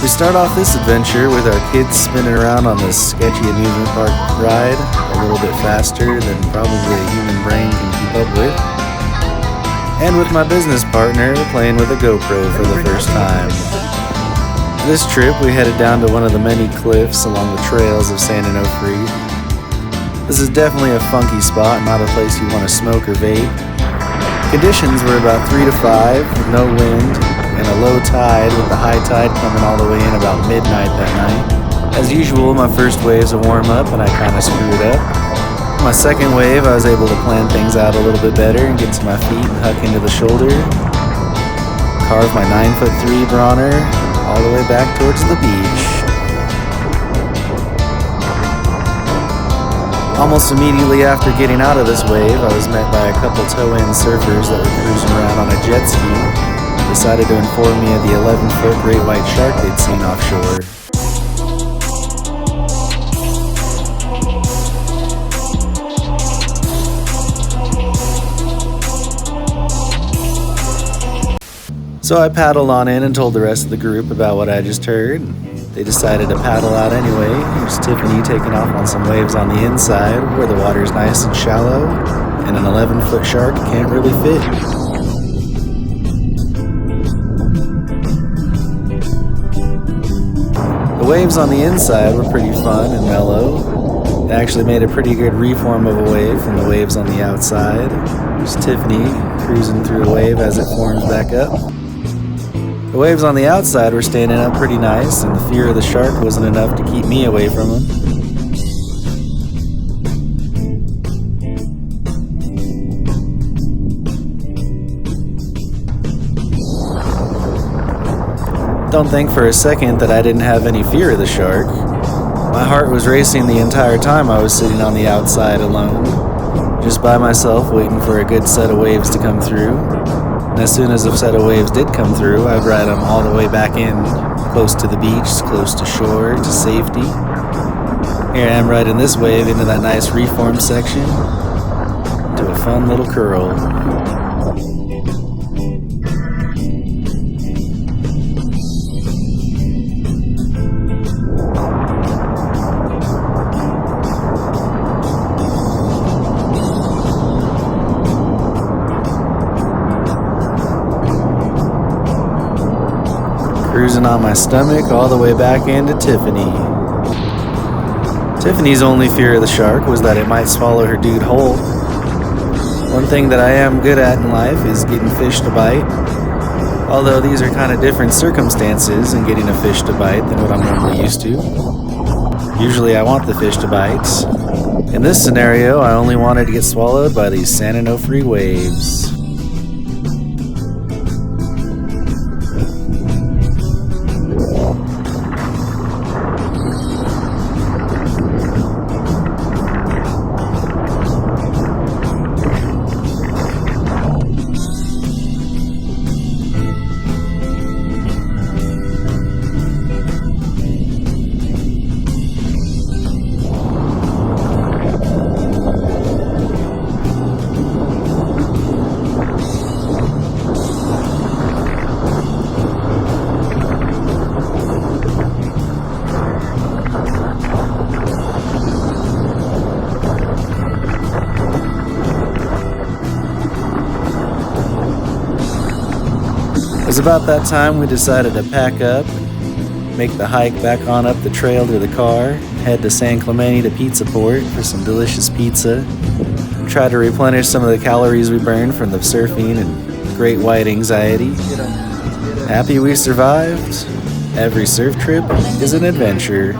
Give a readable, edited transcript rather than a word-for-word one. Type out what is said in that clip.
We start off this adventure with our kids spinning around on this sketchy amusement park ride a little bit faster than probably a human brain can keep up with. And with my business partner playing with a GoPro for the first time. This trip we headed down to one of the many cliffs along the trails of San Onofre. This is definitely a funky spot, not a place you want to smoke or vape. Conditions were about 3 to 5 with no wind and a low tide, with the high tide coming all the way in about midnight that night. As usual, my first wave's a warm-up and I kind of screwed up. My second wave, I was able to plan things out a little bit better and get to my feet and huck into the shoulder. Carve my 9'3" bronner all the way back towards the beach. Almost immediately after getting out of this wave, I was met by a couple toe-in surfers that were cruising around on a jet ski. Decided to inform me of the 11-foot great white shark they'd seen offshore. So I paddled on in and told the rest of the group about what I just heard. They decided to paddle out anyway. Here's Tiffany taking off on some waves on the inside where the water's nice and shallow, and an 11-foot shark can't really fit. The waves on the inside were pretty fun and mellow. They actually made a pretty good reform of a wave from the waves on the outside. There's Tiffany cruising through a wave as it forms back up. The waves on the outside were standing up pretty nice, and the fear of the shark wasn't enough to keep me away from him. Don't think for a second that I didn't have any fear of the shark. My heart was racing the entire time I was sitting on the outside alone, just by myself waiting for a good set of waves to come through. And as soon as a set of waves did come through, I'd ride them all the way back in, close to the beach, close to shore, to safety. Here I am riding this wave into that nice reform section, to a fun little curl. Cruising on my stomach all the way back into Tiffany. Tiffany's only fear of the shark was that it might swallow her dude whole. One thing that I am good at in life is getting fish to bite. Although these are kind of different circumstances in getting a fish to bite than what I'm normally used to. Usually I want the fish to bite. In this scenario, I only wanted to get swallowed by these San Onofre waves. It was about that time we decided to pack up, make the hike back on up the trail to the car, head to San Clemente to Pizza Port for some delicious pizza, try to replenish some of the calories we burned from the surfing and great white anxiety. Happy we survived. Every surf trip is an adventure.